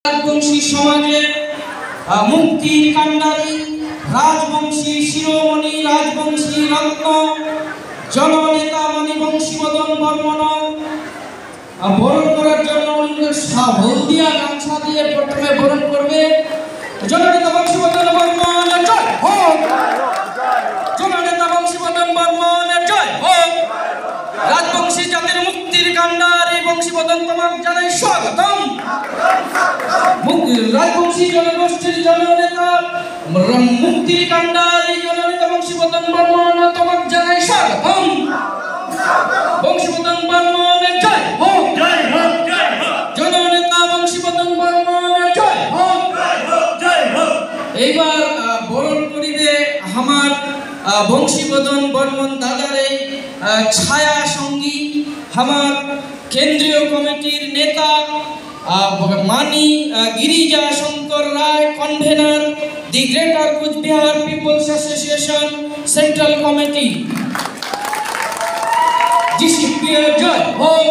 রাজবংশী সমাজে মুক্তির কান্ডারি রাজবংশী শিরোমণি রাজবংশী রত্ন জননেতা মণিবংশী মদন বর্মন বরণ করার জন্য হলদিয়া গামছা দিয়ে প্রথমে বরণ করবে জননেতা বংশী মদন বর্মন জয় হোক। জননেতা বংশী মদন বর্মন জয় হোক। রাজবংশী জাতির মুক্তির কান্ডারি বংশী মদন তোমাকে জানাই স্বাগতম। রাজবংশী জনগোষ্ঠীর জননেতা মুক্তির কান্ডারি জননেতা বংশী মদন বর্মন তোমাকে জানাই স্বাগতম। বংশী মদন বর্মন জয় হোক। জননেতা বংশী মদন বর্মন জয় হোক। এইবার বরণ করিবে আমার বংশী মদন বর্মন দাদার এই ছায়া সঙ্গী আমার কেন্দ্রীয় কমিটির নেতা মানি Girija Shankar Roy, convener the greater Cooch Behar peoples association central committee. GCPA জয় হোক।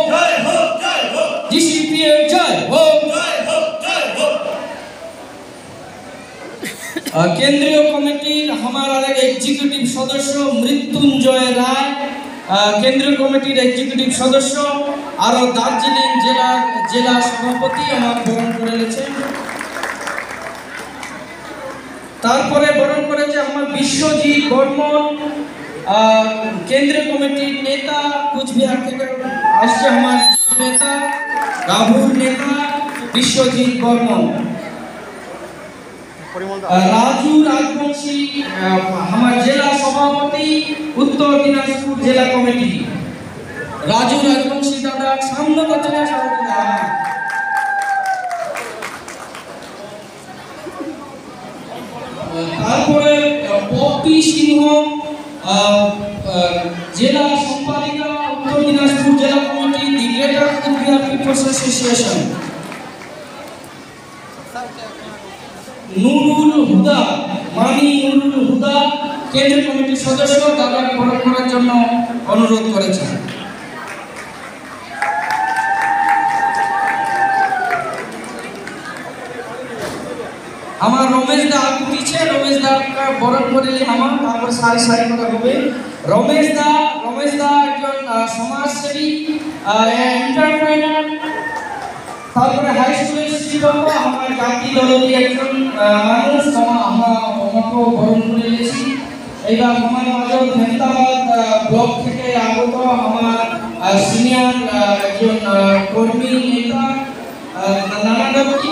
জিসিপিএ জয় হোক। কেন্দ্রীয় কমিটির আমার আরেক এক্সিকিউটিভ সদস্য মৃত্যুঞ্জয় রায়, কেন্দ্রীয় কমিটির এক্সিকিউটিভ সদস্য, আরো দার্জিলিং জেলা সভাপতি আমার বরণ করে গেছে। তারপরে বরণ করেছে আমার বিশ্বজিৎ বর্মন, কেন্দ্রীয় কমিটির নেতা কুচবিহার থেকে আসছে আমার নেতা গাভুর নেতা বিশ্বজিৎ বর্মন। রাজু রাজবংশী আমার জেলা সভাপতি উত্তর দিনাজপুর জেলা কমিটি। রাজু রাজবংশী দাদা সামনে করছেন। তারপরে পপি সিংহ জেলা সম্পাদিকা উত্তর দিনাজপুর জেলা committee the greater Cooch Behar peoples association. Nurul Huda মানি নুরুল হুদা কেন্দ্রীয় কমিটির সদস্য, দাদাকে বরণ করার জন্য অনুরোধ করেছেন। আমার রমেশ দা পিছে রমেশ দা বরণ করলে আমার তারপর সারি সারি কথা হবে। রমেশ দা একজন সমাজসেবী এন্টারপ্রেনার, তারপরে হাই স্কুলের শিক্ষক, আমার জাতি দলই একজন মানুষ আমাকে বরণ করে নিয়েছি। এইবার আমার মাঝে ধন্যবাদ ব্লক থেকে আগত আমার সিনিয়র একজন কর্মী নেতা নানাদেব কি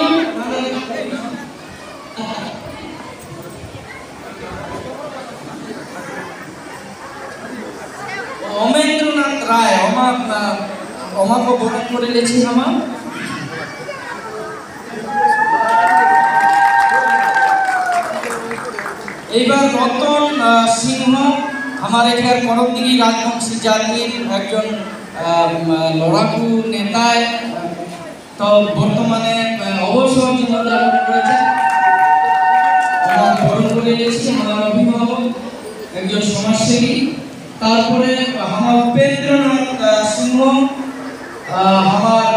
অমেন্দ্রনাথ রায় আমাকে বরণ করে নিয়েছি আমার। এইবার রতন সিংহ আমার এখানে করমদিঘি রাজবংশী জাতির একজন লড়াকু নেতায়, তো বর্তমানে অবসর জীবন যাপন করেছেন। আমার বরণ করে নিয়েছি আমার অভিভাবক একজন সমাজসেবী। তারপরে আমার উপেন্দ্রনাথ সিংহ আমার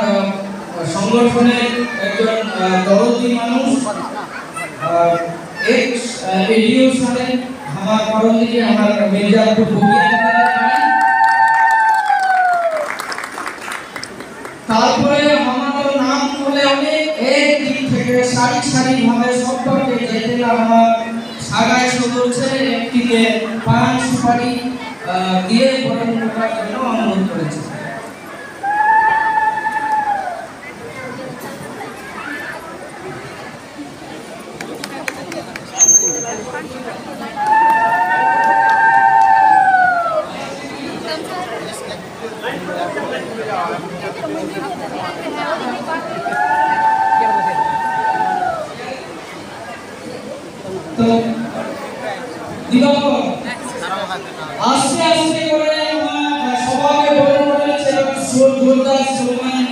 সংগঠনের একজন দরদি মানুষ, এডিও সাথে আমার করমদিঘি আমার মির্জাপুর ভুগিয়া। তারপরে আমার নাম বলে অনেক এক দিক থেকে সারি সারি ভাবে সম্পর্কে যেতে আমার সাগাই সদস্য একটিকে পান সুপারি দিয়ে বরণ করার জন্য অনুরোধ করেছে। তো দিবাকর আস্তে আস্তে করে সবাইকে বরণ করেছে জোরদার সম্মান।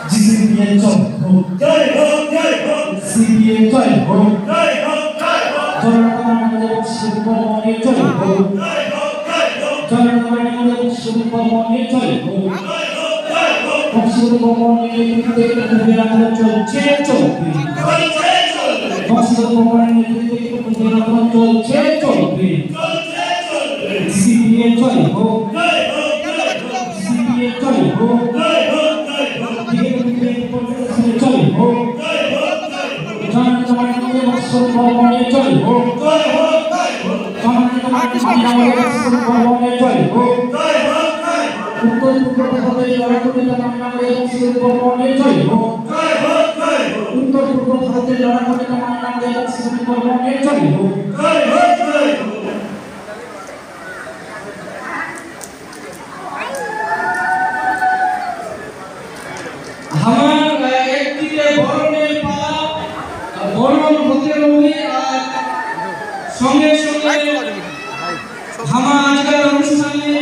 জিসিপিএ জয় হোক। জয় হোক জনগণের মধ্যে বর্ষবরণে জয় হোক জনগণের মধ্যে বর্ষবরণে জয় হোক বর্ষবরণে প্রতিদিন চলছে চলবে বর্ষবরণে প্রতিদিন চলছে চলবে সিপিএ জয় হোক সিপিএ জয় হোক জয় হোক জনগণের মধ্যে বর্ষবরণে জয় হোক জনগণের বর্ষবরণে জয় হোক উত্তর পূর্ব ভারতের লড়াকুটে তামিলনাড়ুর বর্ষবরণে জয় হোক উত্তর পূর্ব ভারতের লড়াকুটে তামিলনাড়ুর বর্ষবরণে জয় হোক আমার একদিকে বরণের পালা বরণ হতে হবে আর সঙ্গে সঙ্গে আমার আজকের অনুষ্ঠানে